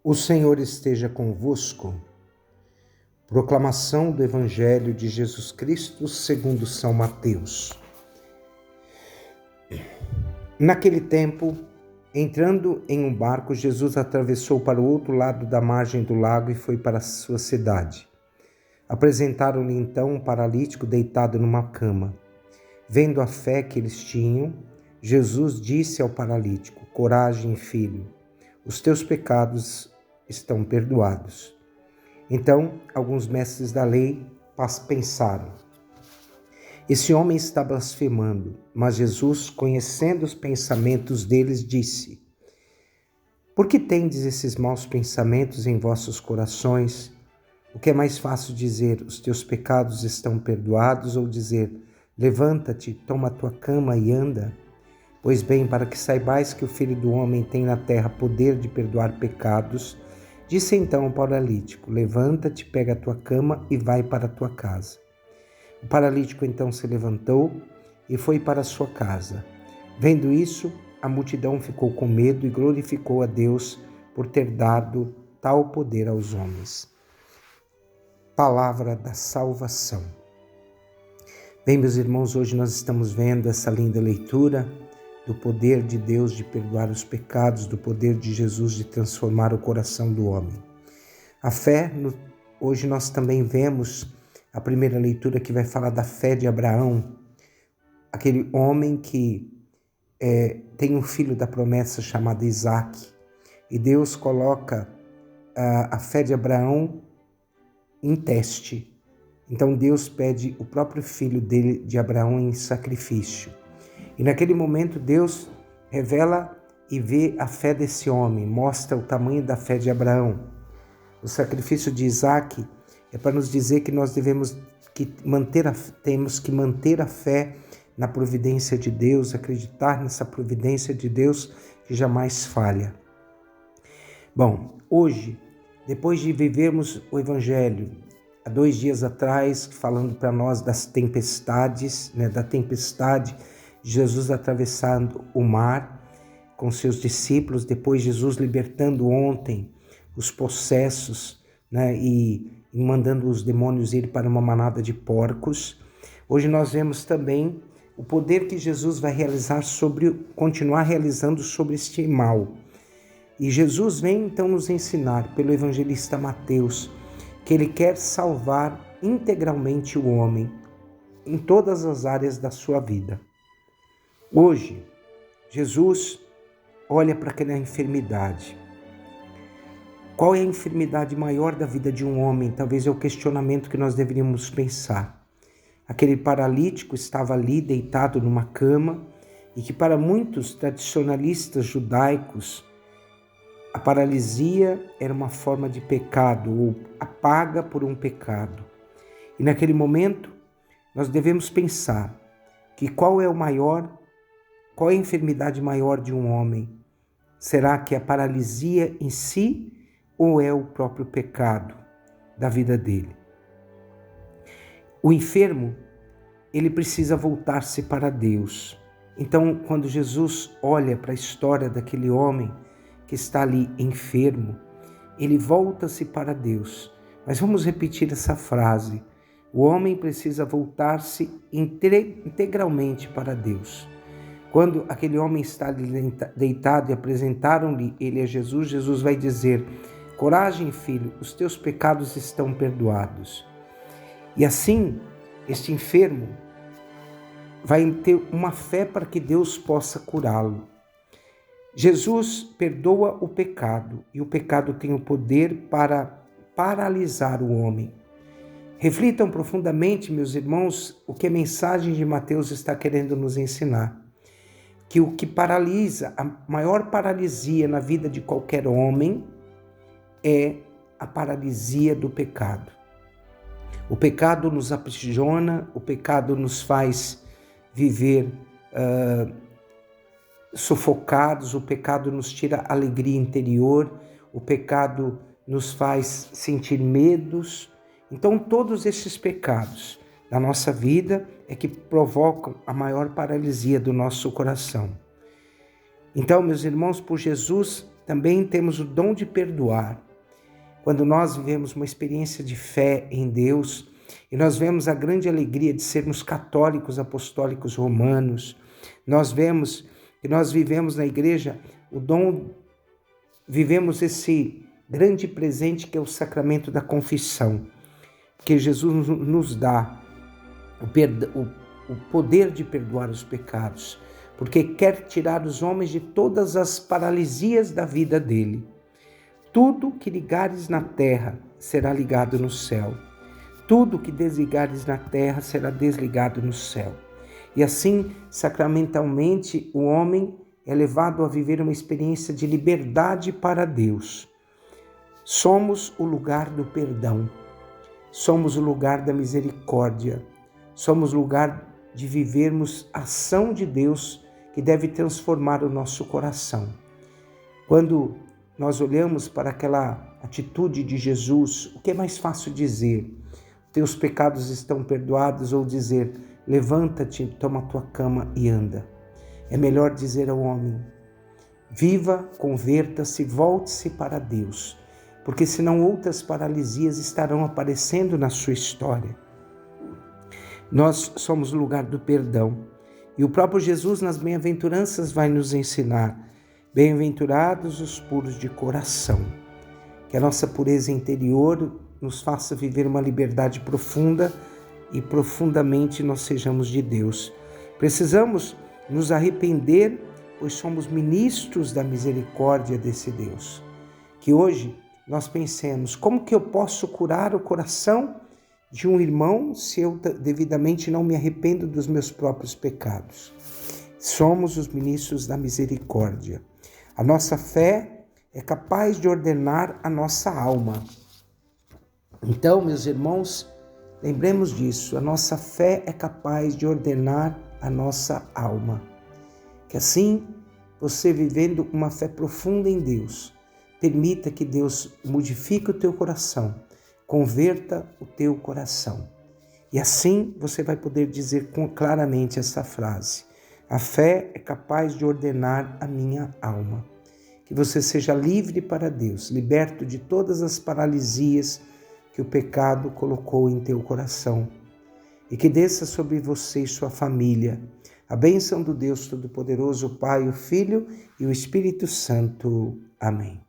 O Senhor esteja convosco. Proclamação do Evangelho de Jesus Cristo segundo São Mateus. Naquele tempo, entrando em um barco, Jesus atravessou para o outro lado da margem do lago e foi para a sua cidade. Apresentaram-lhe então um paralítico deitado numa cama. Vendo a fé que eles tinham, Jesus disse ao paralítico: "Coragem, filho, os teus pecados estão perdoados." Então, alguns mestres da lei pensaram: "Esse homem está blasfemando." Mas Jesus, conhecendo os pensamentos deles, disse: "Por que tendes esses maus pensamentos em vossos corações? O que é mais fácil dizer: os teus pecados estão perdoados, ou dizer: levanta-te, toma a tua cama e anda? Pois bem, para que saibais que o Filho do Homem tem na terra poder de perdoar pecados, disse então ao paralítico: levanta-te, pega a tua cama e vai para a tua casa. O paralítico então se levantou e foi para a sua casa. Vendo isso, a multidão ficou com medo e glorificou a Deus por ter dado tal poder aos homens. Palavra da salvação. Bem, meus irmãos, hoje nós estamos vendo essa linda leitura do poder de Deus de perdoar os pecados, do poder de Jesus de transformar o coração do homem. A fé, hoje nós também vemos a primeira leitura que vai falar da fé de Abraão, aquele homem que tem um filho da promessa chamado Isaque, e Deus coloca a fé de Abraão em teste. Então Deus pede o próprio filho dele, de Abraão, em sacrifício. E naquele momento Deus revela e vê a fé desse homem, mostra o tamanho da fé de Abraão. O sacrifício de Isaque é para nos dizer que nós temos que manter a fé na providência de Deus, acreditar nessa providência de Deus que jamais falha. Bom, hoje, depois de vivermos o Evangelho, há 2 dias atrás, falando para nós das tempestades, da tempestade, Jesus atravessando o mar com seus discípulos, depois Jesus libertando ontem os possessos, e mandando os demônios ir para uma manada de porcos. Hoje nós vemos também o poder que Jesus vai continuar realizando sobre este mal. E Jesus vem então nos ensinar, pelo evangelista Mateus, que ele quer salvar integralmente o homem em todas as áreas da sua vida. Hoje, Jesus olha para aquela enfermidade. Qual é a enfermidade maior da vida de um homem? Talvez é o questionamento que nós deveríamos pensar. Aquele paralítico estava ali deitado numa cama, e que para muitos tradicionalistas judaicos, a paralisia era uma forma de pecado, ou a paga por um pecado. E naquele momento, nós devemos pensar que qual é a enfermidade maior de um homem? Será que é a paralisia em si, ou é o próprio pecado da vida dele? O enfermo, ele precisa voltar-se para Deus. Então, quando Jesus olha para a história daquele homem que está ali enfermo, ele volta-se para Deus. Mas vamos repetir essa frase: o homem precisa voltar-se integralmente para Deus. Quando aquele homem está ali deitado e apresentaram-lhe ele a Jesus, Jesus vai dizer: coragem, filho, os teus pecados estão perdoados. E assim, este enfermo vai ter uma fé para que Deus possa curá-lo. Jesus perdoa o pecado, e o pecado tem o poder para paralisar o homem. Reflitam profundamente, meus irmãos, o que a mensagem de Mateus está querendo nos ensinar. Que o que paralisa, a maior paralisia na vida de qualquer homem é a paralisia do pecado. O pecado nos aprisiona, o pecado nos faz viver sufocados, o pecado nos tira a alegria interior, o pecado nos faz sentir medos. Então, todos esses pecados da nossa vida é que provocam a maior paralisia do nosso coração. Então, meus irmãos, por Jesus também temos o dom de perdoar. Quando nós vivemos uma experiência de fé em Deus e nós vemos a grande alegria de sermos católicos apostólicos romanos, nós vemos que nós vivemos na igreja o dom, vivemos esse grande presente que é o sacramento da confissão, que Jesus nos dá o poder de perdoar os pecados, porque quer tirar os homens de todas as paralisias da vida dele. Tudo que ligares na terra será ligado no céu. Tudo que desligares na terra será desligado no céu. E assim, sacramentalmente, o homem é levado a viver uma experiência de liberdade para Deus. Somos o lugar do perdão. Somos o lugar da misericórdia. Somos o lugar de vivermos a ação de Deus que deve transformar o nosso coração. Quando nós olhamos para aquela atitude de Jesus, o que é mais fácil dizer? Teus pecados estão perdoados, ou dizer, levanta-te, toma a tua cama e anda? É melhor dizer ao homem, viva, converta-se, volte-se para Deus, porque senão outras paralisias estarão aparecendo na sua história. Nós somos o lugar do perdão, e o próprio Jesus nas bem-aventuranças vai nos ensinar, bem-aventurados os puros de coração, que a nossa pureza interior nos faça viver uma liberdade profunda e profundamente nós sejamos de Deus. Precisamos nos arrepender, pois somos ministros da misericórdia desse Deus. Que hoje nós pensemos, como que eu posso curar o coração de um irmão se eu devidamente não me arrependo dos meus próprios pecados? Somos os ministros da misericórdia. A nossa fé é capaz de ordenar a nossa alma. Então, meus irmãos, lembremos disso. A nossa fé é capaz de ordenar a nossa alma. Que assim, você vivendo uma fé profunda em Deus, permita que Deus modifique o teu coração, converta o teu coração. E assim você vai poder dizer claramente essa frase: a fé é capaz de ordenar a minha alma. Que você seja livre para Deus, liberto de todas as paralisias que o pecado colocou em teu coração. E que desça sobre você e sua família a bênção do Deus Todo-Poderoso, o Pai, o Filho e o Espírito Santo. Amém.